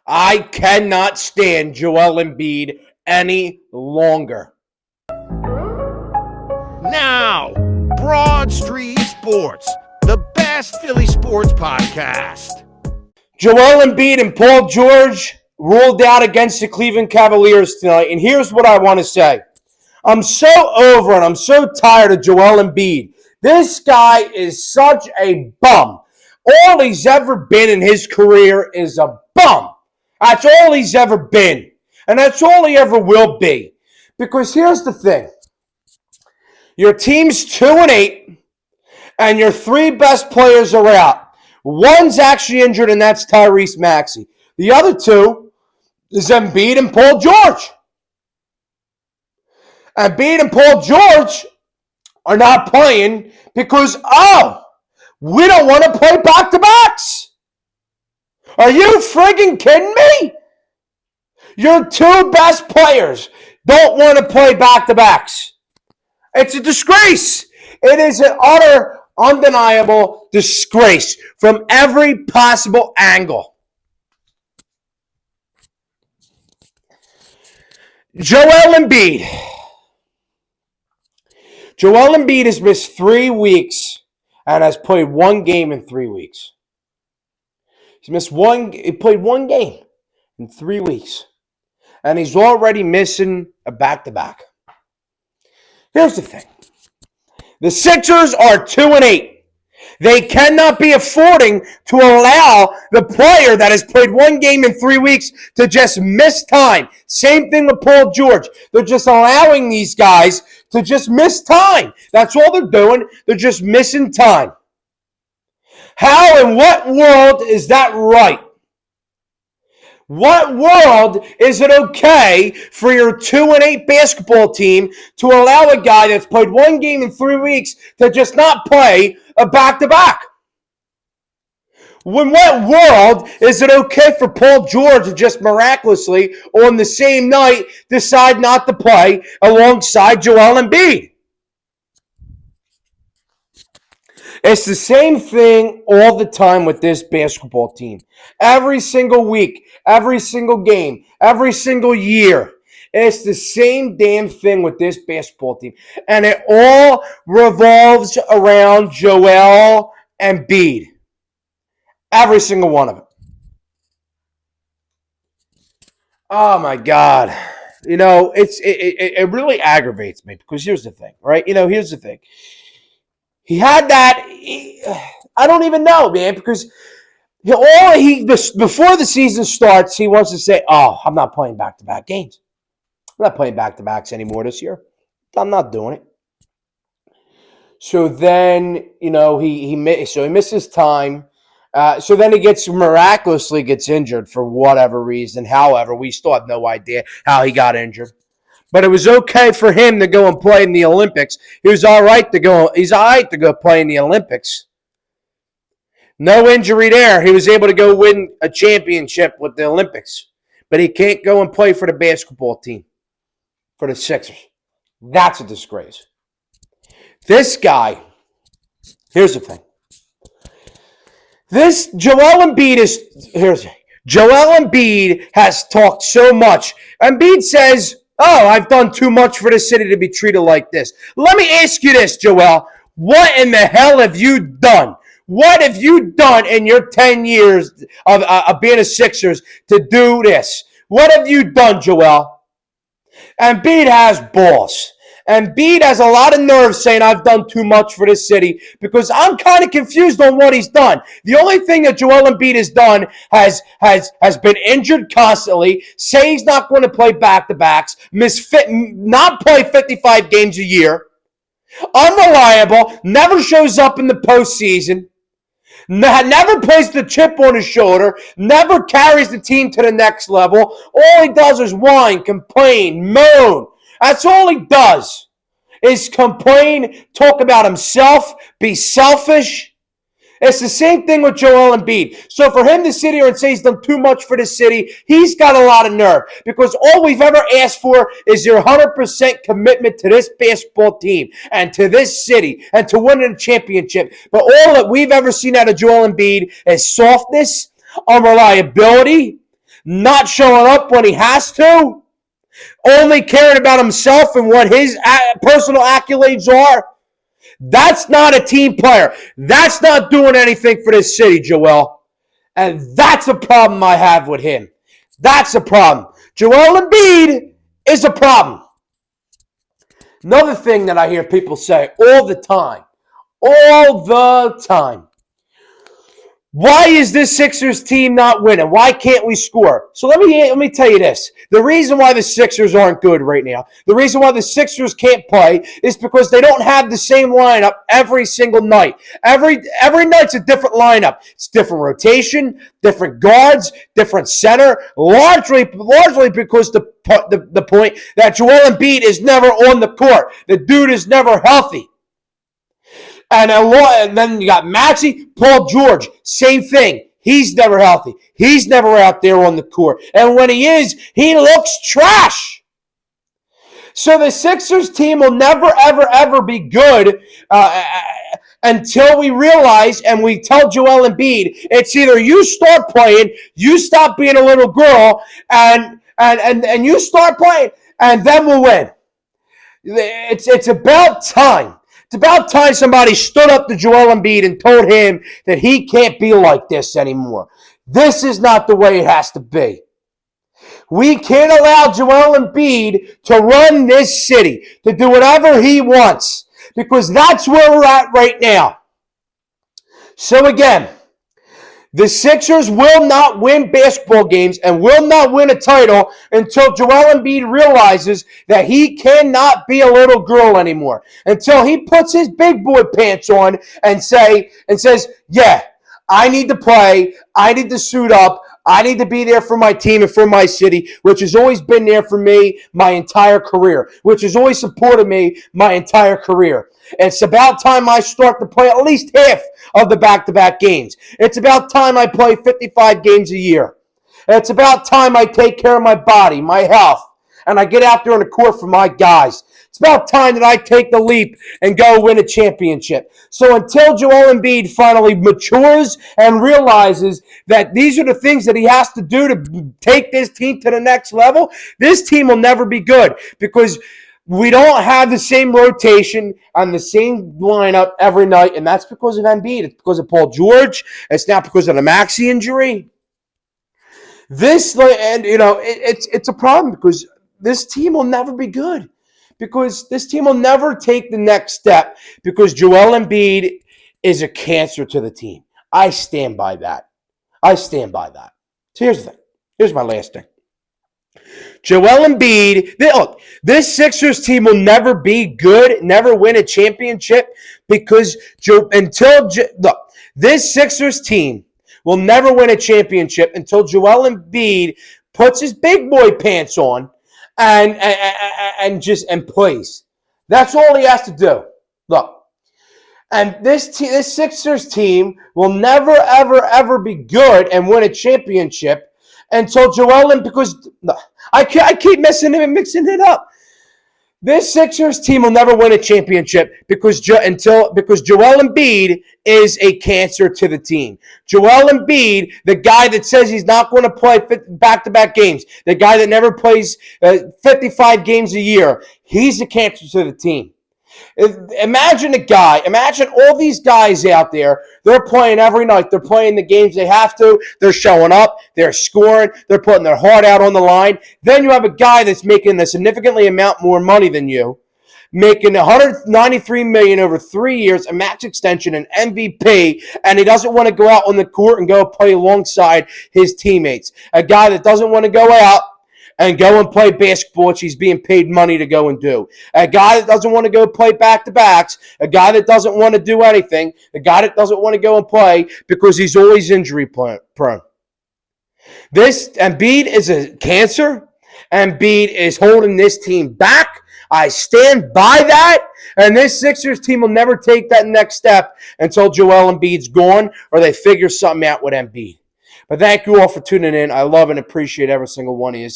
I cannot stand Joel Embiid any longer. Now, Broad Street Sports, the best Philly sports podcast. Joel Embiid and Paul George ruled out against the Cleveland Cavaliers tonight, and here's what I want to say. I'm so over and I'm so tired of Joel Embiid. This guy is such a bum. All he's ever been in his career is a bum. That's all he's ever been. And that's all he ever will be. Because here's the thing. Your team's 2-8, and your three best players are out. One's actually injured, and that's Tyrese Maxey. The other two is Embiid and Paul George. Embiid and Paul George are not playing because, we don't want to play back-to-backs. Are you friggin' kidding me? Your two best players don't want to play back-to-backs. It's a disgrace. It is an utter, undeniable disgrace from every possible angle. Joel Embiid. Joel Embiid has missed 3 weeks and has played one game in 3 weeks. He played one game in 3 weeks. And he's already missing a back-to-back. Here's the thing. The Sixers are 2-8. They cannot be affording to allow the player that has played one game in 3 weeks to just miss time. Same thing with Paul George. They're just allowing these guys to just miss time. That's all they're doing. They're just missing time. How in what world is that right? What world is it okay for your 2-8 basketball team to allow a guy that's played one game in 3 weeks to just not play a back-to-back? In what world is it okay for Paul George to just miraculously, on the same night, decide not to play alongside Joel Embiid? It's the same thing all the time with this basketball team. Every single week, every single game, every single year. It's the same damn thing with this basketball team. And it all revolves around Joel Embiid. Every single one of it. Oh my God. It really aggravates me because here's the thing, right? Here's the thing. He had that, I don't even know, man, because before the season starts, he wants to say, I'm not playing back-to-back games. I'm not playing back-to-backs anymore this year. I'm not doing it. So then, he misses time. So then he miraculously gets injured for whatever reason. However, we still have no idea how he got injured. But it was okay for him to go and play in the Olympics. He's all right to go play in the Olympics. No injury there. He was able to go win a championship with the Olympics. But he can't go and play for the basketball team, for the Sixers. That's a disgrace. This guy, here's the thing. Joel Embiid has talked so much. Embiid says, I've done too much for the city to be treated like this. Let me ask you this, Joel. What in the hell have you done? What have you done in your 10 years of being a Sixers to do this? What have you done, Joel? Embiid has balls. Embiid has a lot of nerve saying I've done too much for this city because I'm kind of confused on what he's done. The only thing that Joel Embiid has done has been injured constantly, say he's not going to play back-to-backs, not play 55 games a year, unreliable, never shows up in the postseason, never plays the chip on his shoulder, never carries the team to the next level. All he does is whine, complain, moan. That's all he does is complain, talk about himself, be selfish. It's the same thing with Joel Embiid. So for him to sit here and say he's done too much for the city, he's got a lot of nerve because all we've ever asked for is your 100% commitment to this basketball team and to this city and to winning a championship. But all that we've ever seen out of Joel Embiid is softness, unreliability, not showing up when he has to, only caring about himself and what his personal accolades are. That's not a team player. That's not doing anything for this city, Joel. And that's a problem I have with him. That's a problem. Joel Embiid is a problem. Another thing that I hear people say all the time, why is this Sixers team not winning? Why can't we score? So let me tell you this. The reason why the Sixers aren't good right now, the reason why the Sixers can't play is because they don't have the same lineup every single night. Every night's a different lineup. It's different rotation, different guards, different center, largely because the point that Joel Embiid is never on the court. The dude is never healthy. And then you got Maxey, Paul George, same thing. He's never healthy. He's never out there on the court. And when he is, he looks trash. So the Sixers team will never, ever, ever be good until we realize and we tell Joel Embiid, it's either you start playing, you stop being a little girl, and you start playing, and then we'll win. It's about time. It's about time somebody stood up to Joel Embiid and told him that he can't be like this anymore. This is not the way it has to be. We can't allow Joel Embiid to run this city, to do whatever he wants, because that's where we're at right now. So again, the Sixers will not win basketball games and will not win a title until Joel Embiid realizes that he cannot be a little girl anymore. Until he puts his big boy pants on and says, yeah, I need to play, I need to suit up, I need to be there for my team and for my city, which has always been there for me my entire career, which has always supported me my entire career. It's about time I start to play at least half of the back-to-back games. It's about time I play 55 games a year. It's about time I take care of my body, my health, and I get out there on the court for my guys. It's about time that I take the leap and go win a championship. So until Joel Embiid finally matures and realizes that these are the things that he has to do to take this team to the next level, this team will never be good because we don't have the same rotation on the same lineup every night, and that's because of Embiid. It's because of Paul George. It's not because of the Maxey injury. It's a problem because this team will never be good. Because this team will never take the next step because Joel Embiid is a cancer to the team. I stand by that. So here's the thing. Here's my last thing. Joel Embiid, look, this Sixers team will never be good, never win a championship because this Sixers team will never win a championship until Joel Embiid puts his big boy pants on and plays. That's all he has to do. Look, and this Sixers team will never, ever, ever be good and win a championship until Joel Embiid, because I keep mixing it up. This Sixers team will never win a championship because Joel Embiid is a cancer to the team. Joel Embiid, the guy that says he's not going to play back-to-back games, the guy that never plays 55 games a year, he's a cancer to the team. Imagine all these guys out there, they're playing every night. They're playing the games they have to. They're showing up. They're scoring. They're putting their heart out on the line. Then you have a guy that's making a significantly amount more money than you, making $193 million over 3 years, a max extension, an MVP, and he doesn't want to go out on the court and go play alongside his teammates. A guy that doesn't want to go out and go and play basketball, which he's being paid money to go and do. A guy that doesn't want to go play back-to-backs, a guy that doesn't want to do anything, a guy that doesn't want to go and play because he's always injury prone. This Embiid is a cancer. Embiid is holding this team back. I stand by that, and this Sixers team will never take that next step until Joel Embiid's gone or they figure something out with Embiid. But thank you all for tuning in. I love and appreciate every single one of you.